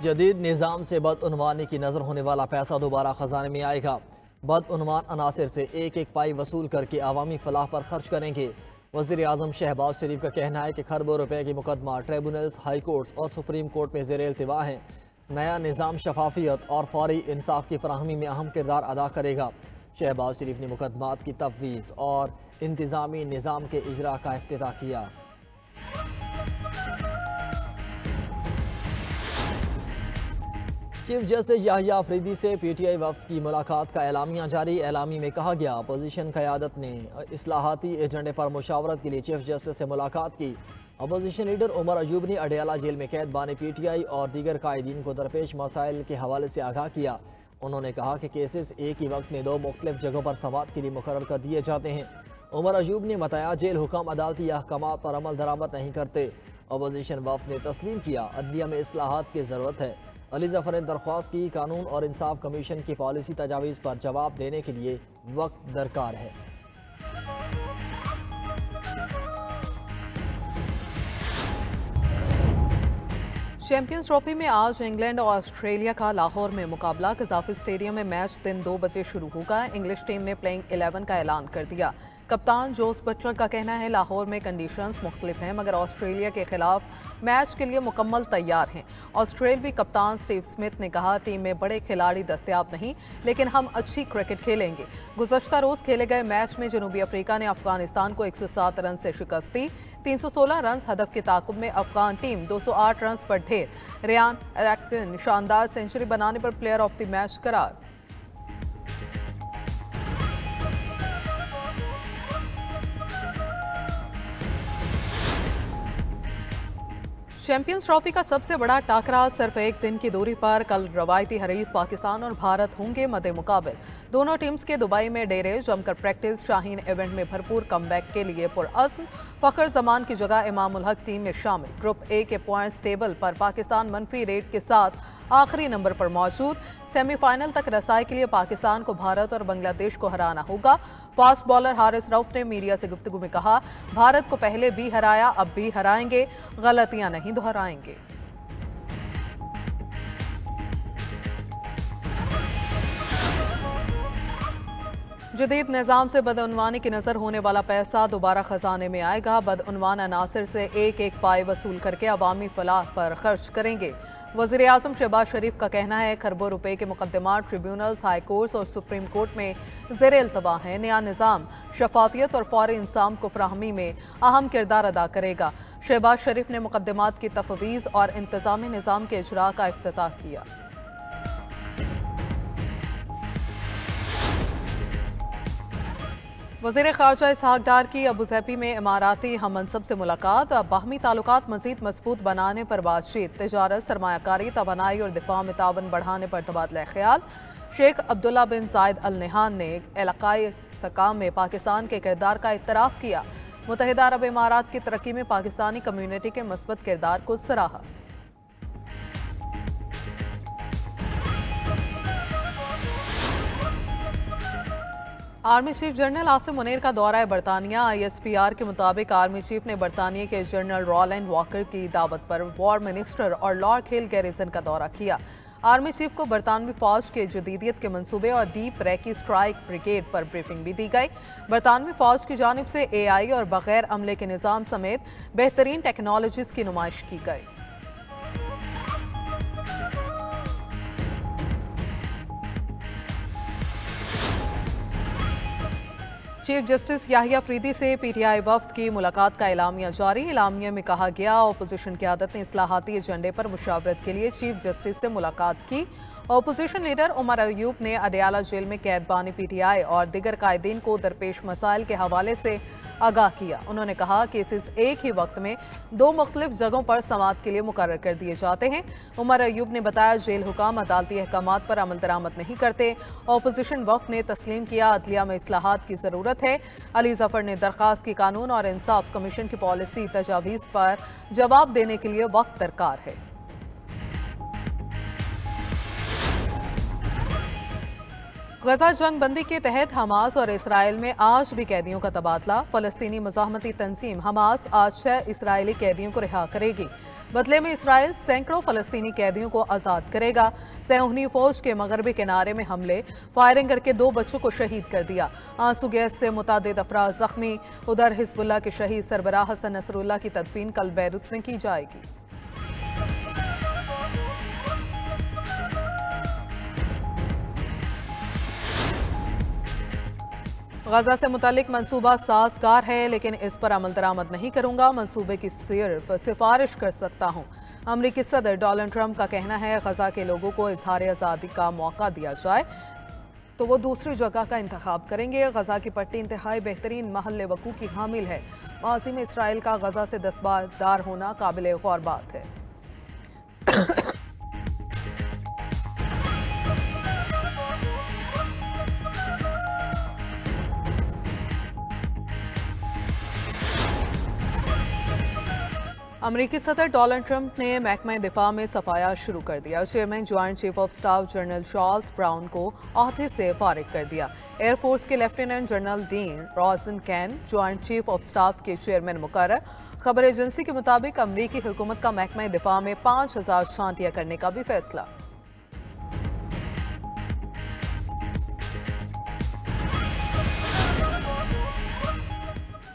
जदीद निज़ाम से बदउनवानी की नज़र होने वाला पैसा दोबारा खजाने में आएगा। बदउनवान अनासिर से एक एक पाई वसूल करके अवामी फलाह पर खर्च करेंगे। वज़ीर आज़म शहबाज शरीफ का कहना है कि खरबों रुपए के मुकदमा ट्रिब्यूनल्स, हाई कोर्ट्स और सुप्रीम कोर्ट में ज़ेर इल्तिवा हैं। नया निज़ाम शफाफियत और फौरी इंसाफ की फराहमी में अहम किरदार अदा करेगा। शहबाज शरीफ ने मुकदमात की तफवीज़ और इंतज़ामी निज़ाम के इजरा का इफ्तिताह किया। चीफ जस्टिस याहिया अफरीदी से PTI वफ्द की मुलाकात का एलामिया जारी। एलामी में कहा गया, अपोजिशन क़यादत ने इस्लाहाती एजेंडे पर मुशावरत के लिए चीफ जस्टिस से मुलाकात की। अपोजिशन लीडर उमर अयूब ने अडयाला जेल में कैद बाने PTI और दीगर कायदीन को दरपेश मसाइल के हवाले से आगाह किया। उन्होंने कहा कि केसेस एक ही वक्त में दो मुख्तलिफ जगहों पर समाअत के लिए मुकर्रर कर दिए जाते हैं। उमर अयूब ने बताया, जेल हुकाम अदालती अहकामात पर अमल दरामद नहीं करते। अपोजिशन वफ्द ने तस्लीम किया, अदलिया में इस्लाहात की ज़रूरत है। अली जफर ने दरख्वास्त की, कानून और इंसाफ कमीशन की पॉलिसी तजावीज़ पर जवाब देने के लिए वक्त दरकार है। चैंपियंस ट्रॉफी में आज इंग्लैंड और ऑस्ट्रेलिया का लाहौर में मुकाबला। कज़ाफी स्टेडियम में मैच दिन 2 बजे शुरू होगा। इंग्लिश टीम ने प्लेइंग 11 का ऐलान कर दिया। कप्तान जोस बटलर का कहना है, लाहौर में कंडीशंस मुख्तलिफ हैं, मगर ऑस्ट्रेलिया के खिलाफ मैच के लिए मुकम्मल तैयार हैं। ऑस्ट्रेलवी कप्तान स्टीव स्मिथ ने कहा, टीम में बड़े खिलाड़ी दस्तयाब नहीं, लेकिन हम अच्छी क्रिकेट खेलेंगे। गुज़श्ता रोज़ खेले गए मैच में जनूबी अफ्रीका ने अफगानिस्तान को 107 रन से शिकस्त दी। 316 रन हदफ के ताकुब में अफगान टीम 208 रन पर ढेर। रियान रैक्टिन शानदार सेंचुरी बनाने पर प्लेयर ऑफ द मैच करार। चैंपियंस ट्रॉफी का सबसे बड़ा टाकरा सिर्फ एक दिन की दूरी पर कल रवायती हरीफ पाकिस्तान और भारत होंगे मद्दे मुकाबिल। दोनों टीम्स के दुबई में डेरे जमकर प्रैक्टिस। शाहीन इवेंट में भरपूर कमबैक के लिए पुरअज़्म। फ़खर जमान की जगह इमामुल हक टीम में शामिल। ग्रुप ए के पॉइंट्स टेबल पर पाकिस्तान मनफी रेट के साथ आखिरी नंबर पर मौजूद। सेमीफाइनल तक रसाई के लिए पाकिस्तान को भारत और बांग्लादेश को हराना होगा। फास्ट बॉलर हारिस रऊफ ने मीडिया से गुफ्तगू में कहा, भारत को पहले भी हराया, अब भी हराएंगे, गलतियां नहीं दोहराएंगे। जदीद निज़ाम से बदउनवानी की नज़र होने वाला पैसा दोबारा खजाने में आएगा। बदउनवान अनासिर से एक एक पाई वसूल करके अवामी फलाह पर खर्च करेंगे। वज़ीर आज़म शहबाज शरीफ का कहना है, खरबों रुपए के मुकदमा ट्रिब्यूनल्स, हाई कोर्ट्स और सुप्रीम कोर्ट में ज़ेर इल्तवा हैं। नया निज़ाम शफाफियत और फौरी इंसाफ को फराहमी में अहम किरदार अदा करेगा। शहबाज शरीफ ने मुकदमात की तफवीज़ और इंतज़ामी निज़ाम के इजरा का इफ्तिताह किया। वज़ीर ख़ारजा इसहाक़ डार की अबूज़हबी में इमाराती हम मनसब से मुलाकात। बाहमी ताल्लुकात मज़ीद मजबूत बनाने पर बातचीत। तिजारत, सरमायाकारी, तवानाई और दिफा में तावन बढ़ाने पर तबादला ख्याल। शेख अब्दुल्ला बिन ज़ायद अल नहान ने इलाक़ाई इस्तेहकाम में पाकिस्तान के किरदार का इतराफ़ किया। मुत्तहिदा अरब इमारात की तरक्की में पाकिस्तानी कम्यूनिटी के मस्बत किरदार को सराहा। Army chief general Asim Munir का दौरा बरतानिया। ISPR के मुताबिक आर्मी चीफ ने बरतानिया के जनरल रॉलैंड वॉकर की दावत पर वॉर मिनिस्टर और लॉर्ड हिल गैरिसन का दौरा किया। आर्मी चीफ को बरतानवी फौज के जदीदियत के मंसूबे और डीप रैकी स्ट्राइक ब्रिगेड पर ब्रीफिंग भी दी गई। बरतानवी फौज की जानिब से AI और बगैर अमले के निज़ाम समेत बेहतरीन टेक्नोलॉजीज़ की नुमाइश की गई। चीफ जस्टिस याहिया अफरीदी से PTI वफ्द की मुलाकात का एलामिया जारी। एलामिया में कहा गया, अपोजिशन क़यादत ने इस्लाहाती एजेंडे पर मुशावरत के लिए चीफ जस्टिस से मुलाकात की। अपोजिशन लीडर उमर अयूब ने अडयाला जेल में कैद बानी PTI और दिगर कायदीन को दरपेश मसाइल के हवाले से आगाह किया। उन्होंने कहा, केसेस एक ही वक्त में दो मुख्तलिफ जगहों पर समाअत के लिए मुकर्रर कर दिए जाते हैं। उमर अयूब ने बताया, जेल हुकाम अदालती अहकामात पर अमल दरामद नहीं करते। अपोजिशन वफ्द ने तस्लीम किया, अदलिया में इस्लाहात की ज़रूरत है। अली जफर ने दरख्वास्त की, कानून और इंसाफ कमीशन की पॉलिसी तजावीज़ पर जवाब देने के लिए वक्त दरकार है। गजा जंग बंदी के तहत हमास और इसराइल में आज भी कैदियों का तबादला। फलस्तीनी मुजाहमती तंजीम हमास आज 6 इसराइली कैदियों को रिहा करेगी। बदले में इसराइल सैकड़ों फलस्तीनी कैदियों को आज़ाद करेगा। सैहूनी फौज के मगरबी किनारे में हमले, फायरिंग करके 2 बच्चों को शहीद कर दिया। आंसू गैस से मुतादिद अफराद जख्मी। उधर हिजबुल्लाह के शहीद सरबराह हसन नसरुल्लाह की तदफीन कल बैरूत में की जाएगी। गजा से मुतालिक मंसूबा साजगार है, लेकिन इस पर अमल दरामद नहीं करूंगा। मंसूबे की सिर्फ सिफारिश कर सकता हूं। अमरीकी सदर डोनाल्ड ट्रंप का कहना है गजा के लोगों को इजहार आज़ादी का मौका दिया जाए तो वो दूसरी जगह का इंतखाब करेंगे। गजा की पट्टी इंतहाई बेहतरीन महल वकू की हामिल है। माजी में इसराइल का गजा से दस्तबरदार होना काबिल गौर बात है। अमरीकी सदर डोनाल्ड ट्रंप ने महकमा दिफा में सफाया शुरू कर दिया। Chairman joint chief of staff general Charles brown को ओहदे से फारिग कर दिया। एयरफोर्स के lieutenant general dean रॉसन can joint chief of staff के चेयरमैन मुकर्रर। खबर एजेंसी के मुताबिक अमरीकी हुकूमत का महकमा दिफा में 5000 छांटियां करने का भी फैसला।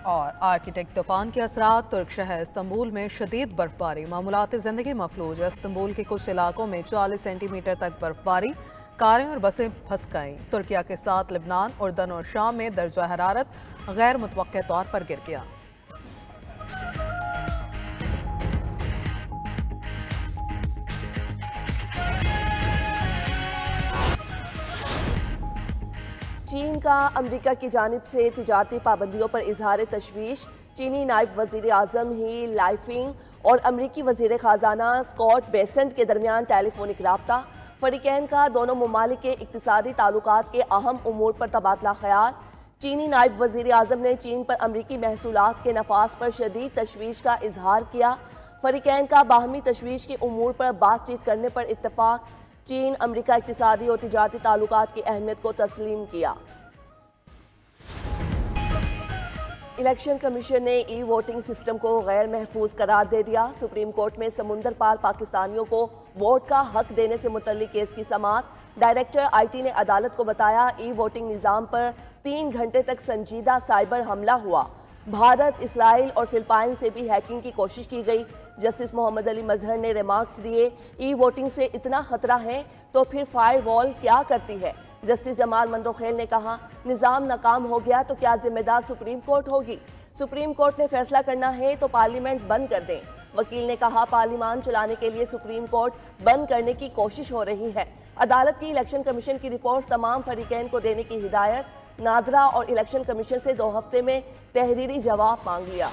और आर्किटेक्ट तूफान के असरात। तुर्क शहर इस्तंबुल में शदीद बर्फबारी, मामूलात ज़िंदगी मफलूज। इस्तंबुल के कुछ इलाकों में 40 सेंटीमीटर तक बर्फबारी, कारें और बसें फंस गईं। तुर्किया के साथ लिबनान, उर्दन और शाम में दर्जा हरारत गैर मुतवक्के तौर पर गिर गया। चीन का अमेरिका की जानिब से तिजारती पाबंदियों पर इजहार तशवीश। चीनी नायब वजीर आजम ही लाइफिंग और अमरीकी वजीर ख़जाना स्कॉट बेसेंट के दरमियान टेलीफोनिक राब्ता। फरीकैन का दोनों ममालिक के इक्तिसादी ताल्लुकात के अहम उमूर पर तबादला ख्याल। चीनी नायब वजीर आजम ने चीन पर अमरीकी महसूलात के नफाज पर शदीद तशवीश का इजहार किया। फरीकैन का बाहमी तशवीश के उमूर पर बातचीत करने पर इत्तफाक। चीन अमरीका इक्तिसादी और तिजारती ताल्लुकात की अहमियत को तस्लीम किया। इलेक्शन कमीशन ने ई वोटिंग सिस्टम को गैर महफूज करार दे दिया। सुप्रीम कोर्ट में समुंदर पार पाकिस्तानियों को वोट का हक देने से मुतल्लिक केस की समाअत। डायरेक्टर IT ने अदालत को बताया ई वोटिंग निज़ाम पर 3 घंटे तक संजीदा साइबर हमला हुआ। भारत, इसराइल और फिलिपाइन से भी हैकिंग की कोशिश की गई। जस्टिस मोहम्मद अली मजहर ने रिमार्क्स दिए, ई वोटिंग से इतना खतरा है तो फिर फायरवॉल क्या करती है। जस्टिस जमाल मंदोखेल ने कहा, निज़ाम नाकाम हो गया तो क्या जिम्मेदार सुप्रीम कोर्ट होगी। सुप्रीम कोर्ट ने फैसला करना है तो पार्लियामेंट बंद कर दें। वकील ने कहा, पार्लियामान चलाने के लिए सुप्रीम कोर्ट बंद करने की कोशिश हो रही है। अदालत की इलेक्शन कमीशन की रिपोर्ट तमाम फरीकैन को देने की हिदायत। नादरा और इलेक्शन कमीशन से 2 हफ्ते में तहरीरी जवाब मांग लिया।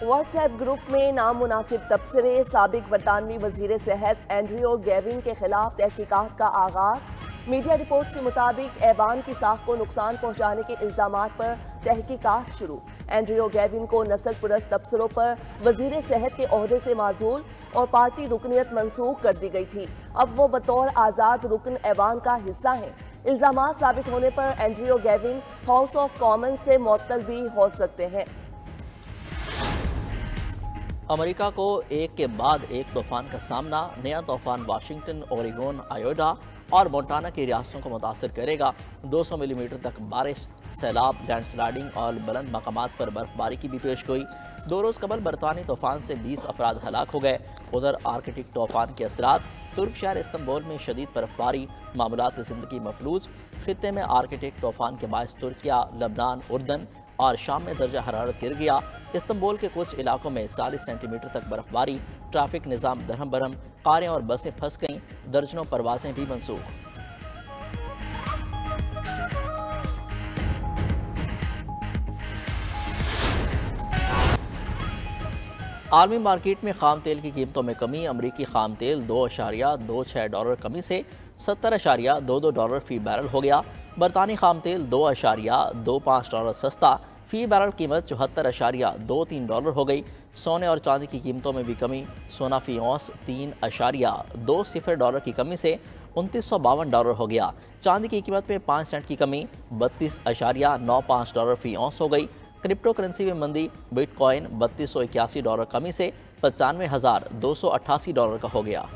व्हाट्सएप ग्रुप में नामुनासिब तबसरे। साबिक बरतानवी वजीर सेहत एंड्रियो गैविन के खिलाफ तहकीकात का आगाज। मीडिया रिपोर्ट्स के मुताबिक ऐवान की साख को नुकसान पहुंचाने के इल्जामात पर तहकीकात शुरू। एंड्रियो गैविन को नस्ल पुरस्त तबसरों पर वजीर सेहत के ओहदे से माजूल और पार्टी रुकनियत मनसूख कर दी गई थी। अब वो बतौर आज़ाद रुकन ऐवान का हिस्सा हैं। इल्जामात साबित होने पर एंड्रियो गैविन हाउस ऑफ कॉमन से मुअत्तल भी हो सकते हैं। अमेरिका को एक के बाद एक तूफान का सामना। नया तूफान वाशिंगटन, ओरेगोन, आयोडा और मोंटाना की रियासतों को मुतासर करेगा। 200 मिलीमीटर तक बारिश, सैलाब, लैंडस्लाइडिंग और बुलंद मकामात पर बर्फबारी की भी पेशगोई। 2 रोज़ कबल बरतानी तूफान से 20 अफराद हलाक हो गए। उधर आर्कटिक तूफान के असरात। तुर्क शहर इस्तंबुल में शदीद बर्फबारी, मामूलात ज़िंदगी मफलूज। खित्ते में आर्कटिक तूफान के बायस तुर्किया, लबनान, उर्दन और शाम में दर्जा हरारत गिर गया। इस्तंबुल के कुछ इलाकों में 40 सेंटीमीटर तक बर्फबारी। ट्रैफिक निज़ाम दरहम बरहम, कारें और बसें फंस गईं। दर्जनों परवाजें भी मनसूख। आलमी मार्केट में खाम तेल की कीमतों में कमी। अमरीकी खाम तेल $2.26 कमी से $70.22 फ़ी बैरल हो गया। बरतानी खाम तेल $2.25 सस्ता, फ़ी बैरल कीमत $74.23 हो गई। सोने और चांदी की कीमतों में भी कमी। सोना फ़ी औंस $3.20 की कमी से $2952 हो गया। चांदी की कीमत में 5 सेंट की कमी 32.95 डॉलर फी औंस हो गई। क्रिप्टो करेंसी में मंदी, बिटकॉइन $3281 कमी से $95,288 का हो गया।